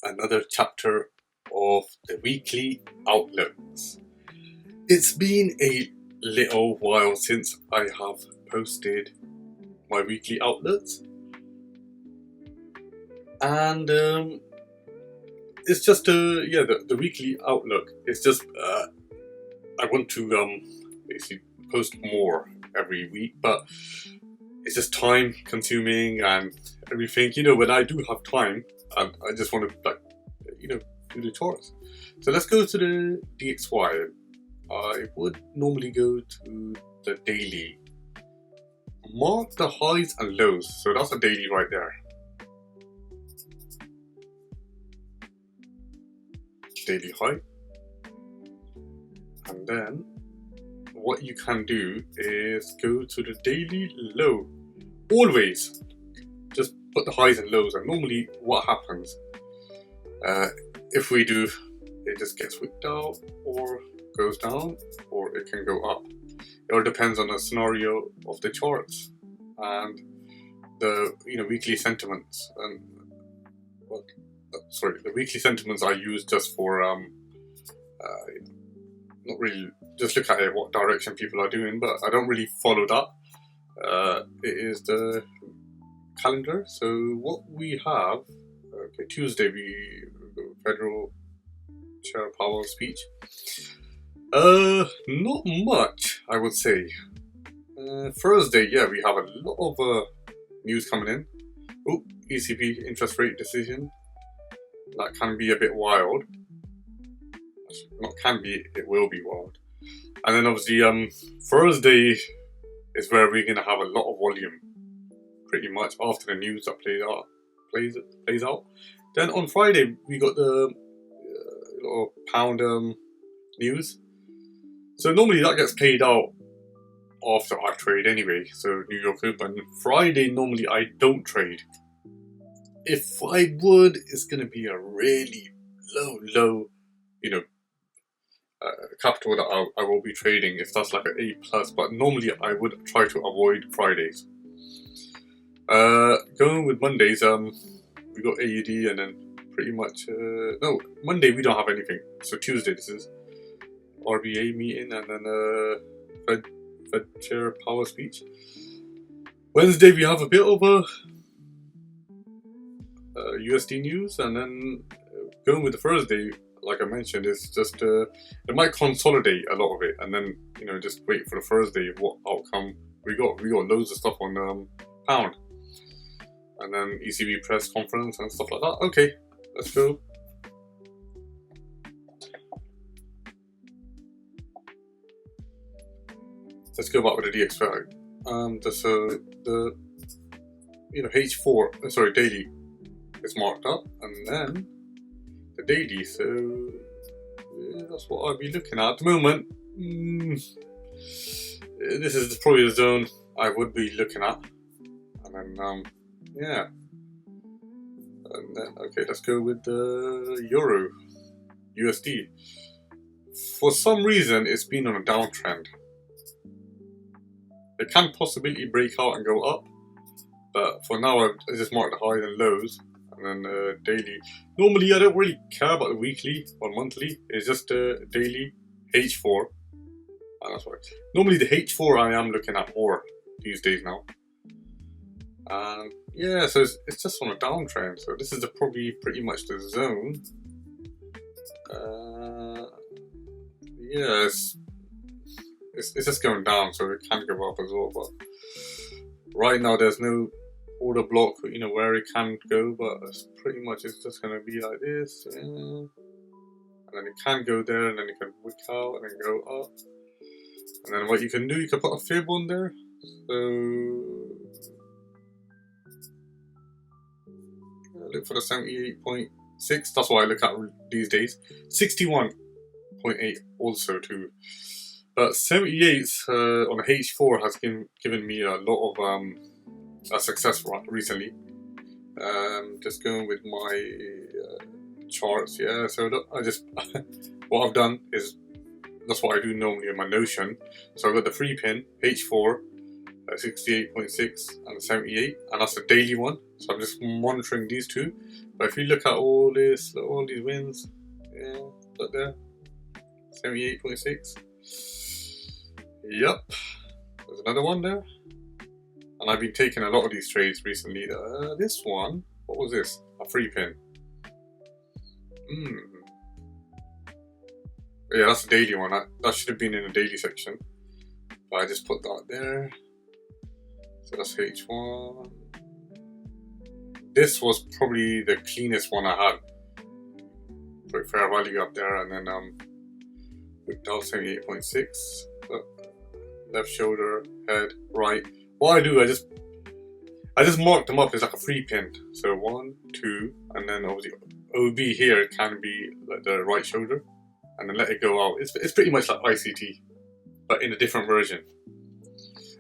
another chapter of the weekly outlooks. It's been a little while since I have posted my weekly outlooks, and it's just the weekly outlook. It's just I want to basically post more every week, but it's just time consuming and everything. When I do have time, I just want to do the chores. So let's go to the DXY. I would normally go to the daily. Mark the highs and lows. So that's a daily right there. Daily high. And then what you can do is go to the daily low. Always just put the highs and lows, and normally what happens if we do, it just gets wicked out or goes down, or it can go up. It all depends on the scenario of the charts and the weekly sentiments. And the weekly sentiments I use just for not really just look at it, what direction people are doing, but I don't really follow that. It is the calendar. So what we have, Tuesday we go Federal Chair Powell speech. Not much, I would say. Thursday, we have a lot of news coming in. ECB interest rate decision. That can be a bit wild. Not can be, it will be wild. And then obviously Thursday is where we're going to have a lot of volume, pretty much, after the news that plays out. Then on Friday we got the little pound news. So normally that gets paid out after I trade anyway. So New York Open. Friday normally I don't trade. If I would, it's going to be a really low, capital that I will be trading, if that's like an A+, but normally I would try to avoid Fridays. Going with Mondays, we got AUD, and then pretty much, no, Monday we don't have anything. So Tuesday this is RBA meeting, and then Fed Chair Powell speech. Wednesday we have a bit of a USD news, and then going with the Thursday, like I mentioned, it's just it might consolidate a lot of it, and then just wait for the Thursday what outcome we got. We got loads of stuff on pound, and then ECB press conference and stuff like that. Okay, let's go. Let's go back with the DXY. The H4 daily is marked up, and then the daily, so that's what I'll be looking at the moment. This is probably the zone I would be looking at, and then and then let's go with the Euro USD. For some reason it's been on a downtrend. It can possibly break out and go up, but for now I just marked the highs and lows. And then daily. Normally I don't really care about the weekly or monthly. It's just daily H4. And that's why. Normally the H4 I am looking at more these days now. And so it's just on a downtrend. So this is probably pretty much the zone. It's just going down, so it can go up as well. But right now there's no order block, where it can go, but it's pretty much it's just going to be like this, and then it can go there, and then it can wick out and then go up, and then what you can do, you can put a fib on there. So look for the 78.6. That's what I look at these days. 61.8 also too, but 78 on the H4 has given me a lot of a success recently. Just going with my charts, so look, I just what I've done is that's what I do normally in my Notion. So I've got the 3 pin H4 68.6 and 78, and that's a daily one. So I'm just monitoring these two. But if you look at all these wins, yeah, look there, 78.6. Yep, there's another one there. And I've been taking a lot of these trades recently. This one, what was this? A free pin. Yeah, that's a daily one. That should have been in the daily section, but I just put that there. So that's H1. This was probably the cleanest one I had. Put fair value up there, and then with down 78.6. Left shoulder, head, right. What I do, I just mark them up as like a free pin. So 1, 2, and then obviously OB here can be like the right shoulder, and then let it go out. It's pretty much like ICT, but in a different version.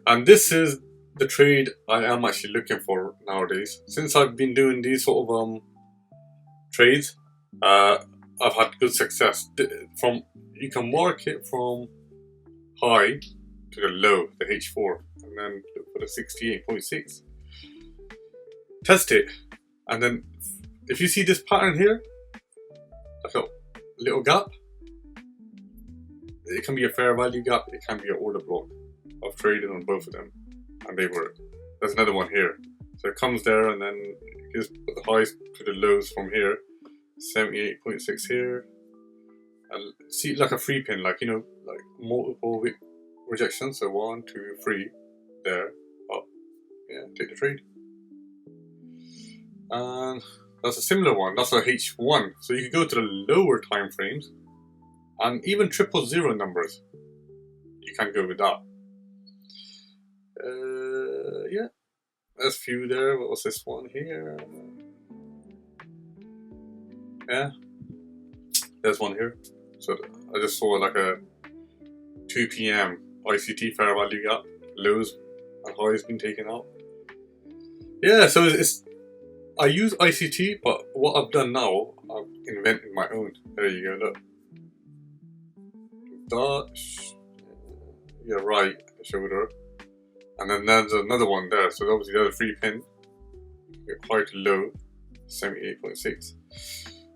And this is the trade I am actually looking for nowadays. Since I've been doing these sort of trades, I've had good success. You can mark it from high to the low, the H4, and then look for the 68.6. Test it, and then if you see this pattern here, like a little gap, it can be a fair value gap, it can be an order block. I've traded on both of them, and they work. There's another one here, so it comes there, and then you just put the highs to the lows from here, 78.6 here, and see like a free pin, like, you know, like multiple wick rejections. So 1, 2, 3, there, up, yeah, take the trade. And that's a similar one, that's a H1. So you can go to the lower time frames, and even 000 numbers, you can go with that. Yeah, there's a few there. What was this one here? Yeah, there's one here. So I just saw like a 2 PM ICT fair value gap, lows and highs been taken out. Yeah, so I use ICT, but what I've done now, I've invented my own. There you go, look. That, yeah, right shoulder. And then there's another one there. So obviously there's a free pin. Get high to low, 78.6.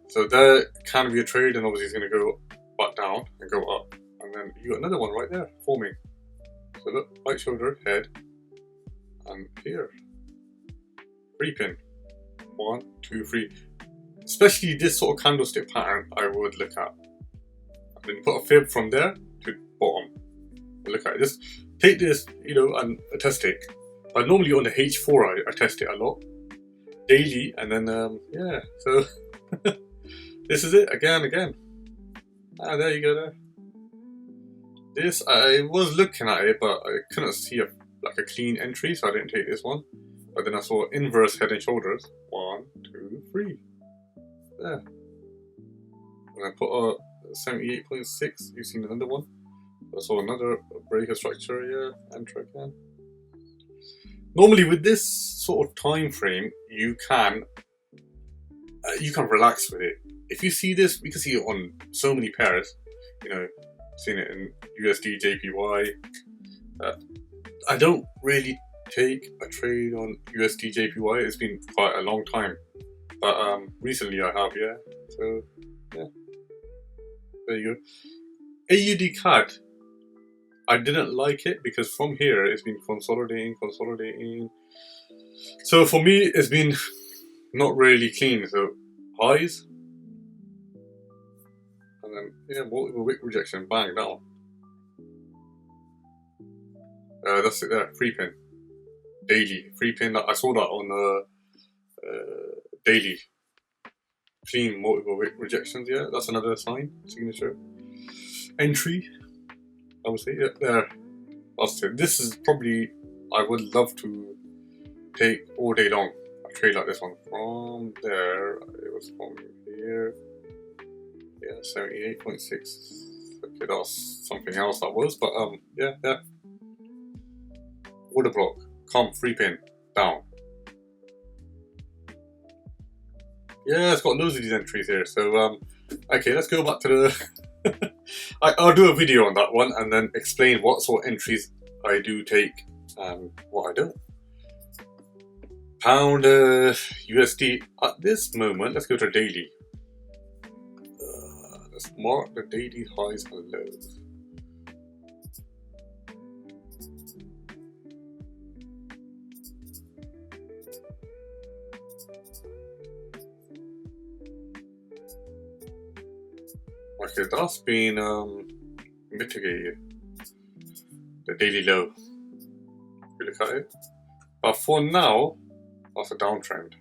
So there can be a trade, and obviously it's going to go back down and go up. And then you got another one right there forming. So look, right shoulder, head, and here. Free pin. 1, 2, 3. Especially this sort of candlestick pattern, I would look at. And then put a fib from there to bottom. Look at it. Just take this, you know, and test it. But normally on the H4, I test it a lot. Daily, and then, yeah. So, this is it, again. Ah, there you go there. This, I was looking at it, but I couldn't see a clean entry, so I didn't take this one. But then I saw inverse head and shoulders. 1, 2, 3. There. And I put a 78.6. You've seen another one. I saw another breaker structure. Yeah, enter again. Normally with this sort of time frame, you can relax with it. If you see this, we can see it on so many pairs. You know, seen it in USD, JPY. I don't really take a trade on USD, JPY. It's been quite a long time, but recently I have, yeah. So yeah, there you go. AUD CAD. I didn't like it because from here it's been consolidating. So for me, it's been not really clean. So highs, and then yeah, multiple wick rejection, bang down. That's it there, free pin, daily free pin. I saw that on the daily clean multiple wick rejections. Yeah, that's another sign, signature, entry. I would say, yeah, there. That's it. This is probably, I would love to take all day long a trade like this one. From there, it was from here. Yeah, 78.6. Okay, that was something else that was, but yeah. Order block, free pin, down. Yeah, it's got loads of these entries here. So, okay, let's go back to the... I'll do a video on that one and then explain what sort of entries I do take and what I don't. Pound USD at this moment. Let's go to daily. Let's mark the daily highs and lows. Okay, that's been mitigated. The daily low. If you look at it. But for now, that's a downtrend.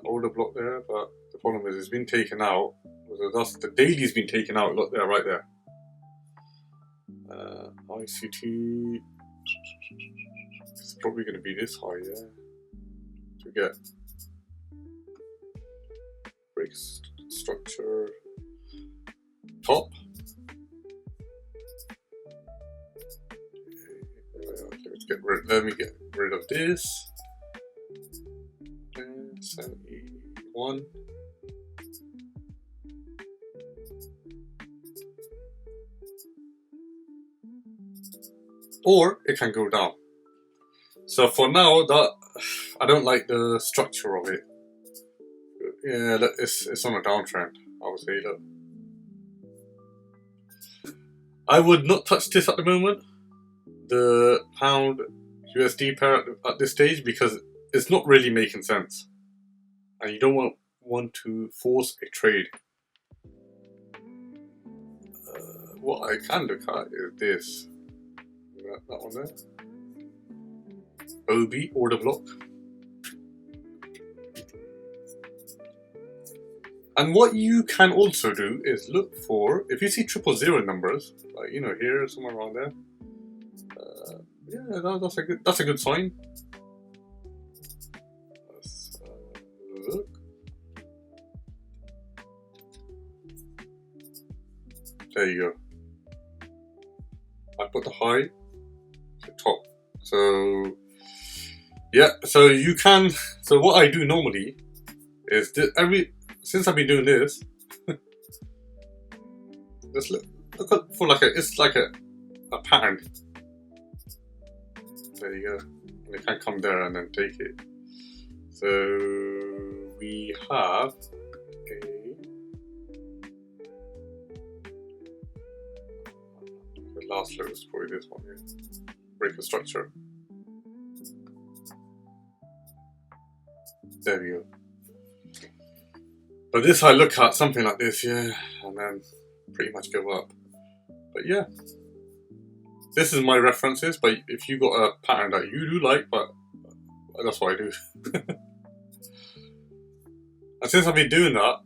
Order block there, but the problem is it's been taken out. The daily's been taken out. Look there, right there. ICT. It's probably going to be this high, yeah. To get break structure top. Let me get rid of this. 71. Or it can go down. So for now, that I don't like the structure of it. Yeah, it's on a downtrend. I would say, look. I would not touch this at the moment. The pound USD pair at this stage, because it's not really making sense, and you don't want to force a trade. What I can look at is this. That one there. OB order block. And what you can also do is look for, if you see 000 numbers, like here, somewhere around there. Yeah, that's a good sign. Let's look. There you go. I put the high to top. So yeah, so you can. So what I do normally is since I've been doing this, just look for it's like a pattern. There you go. And it can come there and then take it. So we have the last low is probably this one here. Break the structure. There we go. But this I look at something like this, yeah, and then pretty much go up. But yeah. This is my references, but if you got a pattern that you do like, but that's what I do. And since I've been doing that,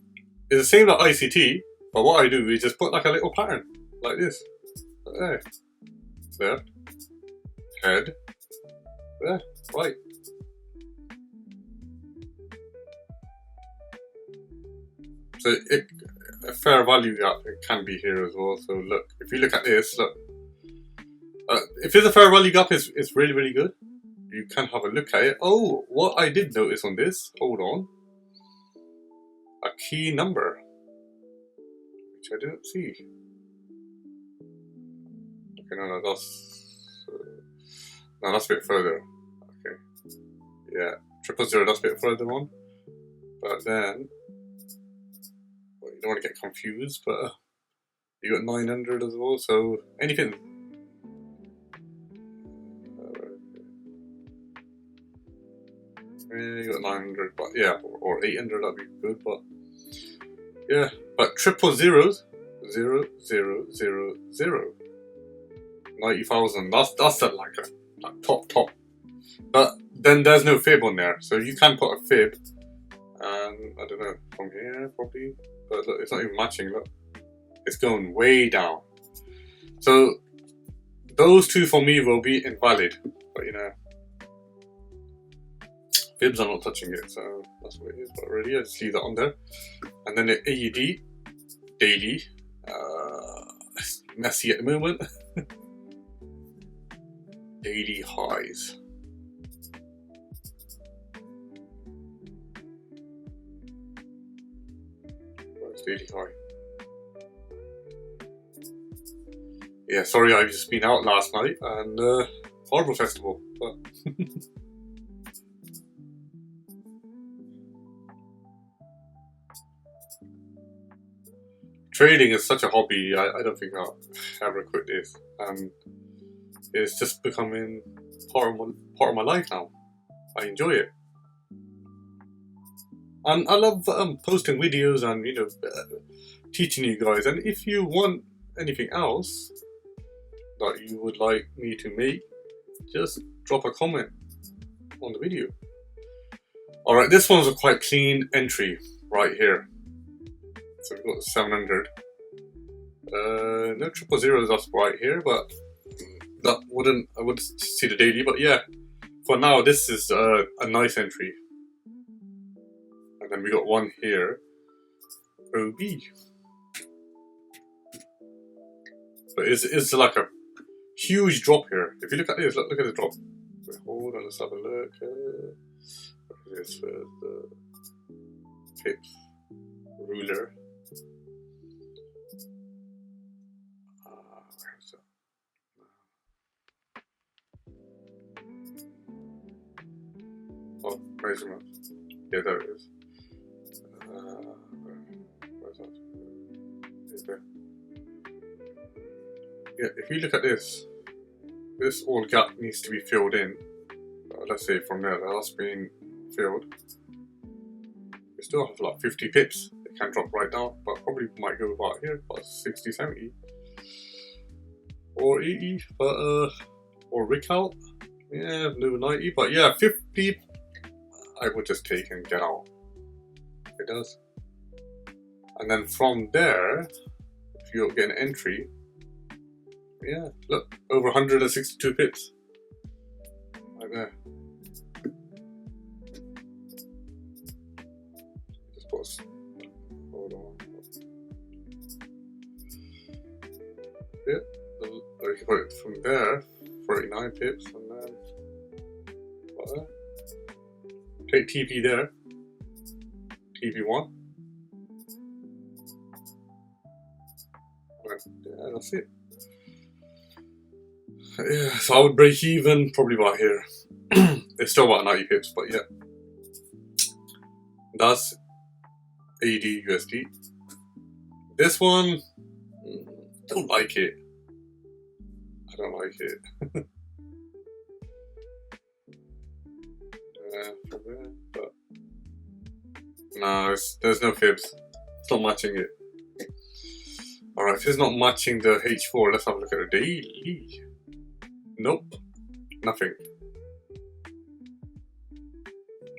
it's the same like ICT, but what I do is just put like a little pattern, like this. There. There. Head. There. Right. So a fair value gap, it can be here as well. So look, if you look at this, look. If it's a fair value gap, it's really, really good. You can have a look at it. Oh, what I did notice on this, hold on. A key number, which I didn't see. Okay, no, that's a bit further. Okay, yeah, 000, that's a bit further on. But then, well, you don't want to get confused, but you got 900 as well, so anything. You got 900, but yeah, or 800, that'd be good, but yeah, but 000, 0, 0, 0, 0. 90,000, that's like a top. But then there's no fib on there, so you can put a fib, and I don't know, from here probably, but look, it's not even matching, look. It's going way down. So those two for me will be invalid, but fibs are not touching it, so that's what it is. But already, I just leave that on there. And then the AUD daily, it's messy at the moment. Daily highs. Where's daily high? Yeah, sorry, I've just been out last night and horrible festival. But trading is such a hobby. I don't think I'll ever quit this, and it's just becoming part of my life now. I enjoy it, and I love posting videos and teaching you guys. And if you want anything else that you would like me to make, just drop a comment on the video. Alright, this one's a quite clean entry right here. So we've got 700. No triple zeros up right here, but I would see the daily. But yeah, for now this is a nice entry. And then we got one here, OB. But it's like a huge drop here. If you look at this, look at the drop. Wait, hold on, let's have a look. What is this for the pips ruler? Where's that? Oh, where's the mouse? Yeah, there it is. Where's that? Is there? Yeah, if you look at this all gap needs to be filled in. Let's say from there, that's been filled. We still have like 50 pips. It can drop right down, but probably might go about here, about 60, 70. Or 80, but or Rick out. Yeah, no 90, but yeah, 50 I would just take and get out. It does. And then from there, if you get an entry, yeah, look, over 162 pips. Right there. Just pause. Hold on. Yeah, you can put it from there, 49 pips, and then what there? Take TP there. TP1. Yeah, that's it. Yeah, so I would break even probably about here. It's still about 90 pips, but yeah. That's AD USD. This one, don't like it. I don't like it. From there, but no, there's no fibs. It's not matching it. Alright, if it's not matching the H4, let's have a look at the daily. Nope, nothing.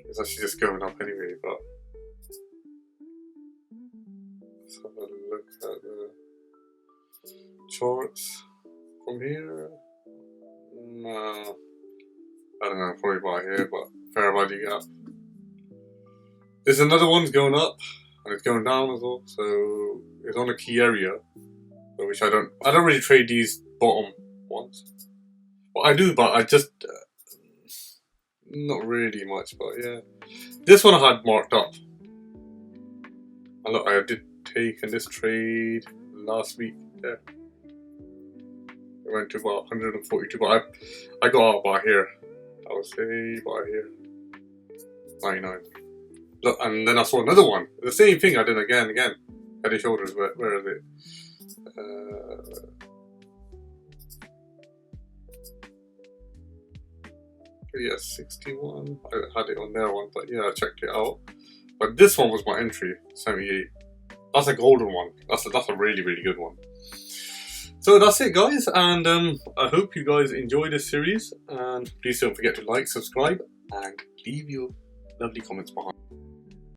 It's actually just going up anyway, but let's have a look at the charts from here. No, I don't know, probably about here, but fair value gap. There's another one's going up and it's going down as well, so it's on a key area, which I don't really trade these bottom ones. Well, I do, but I just not really much. But yeah, this one I had marked up. And look, I did take in this trade last week. Yeah, it went to about 142, but I got out about here. I would say about here, 99. Look, and then I saw another one. The same thing I did again. Head and shoulders. Where is it? Yeah, 61. I had it on there one, but yeah, I checked it out. But this one was my entry, 78. That's a golden one. That's a really, really good one. So that's it, guys, and I hope you guys enjoy this series. And please don't forget to like, subscribe, and leave your lovely comments behind.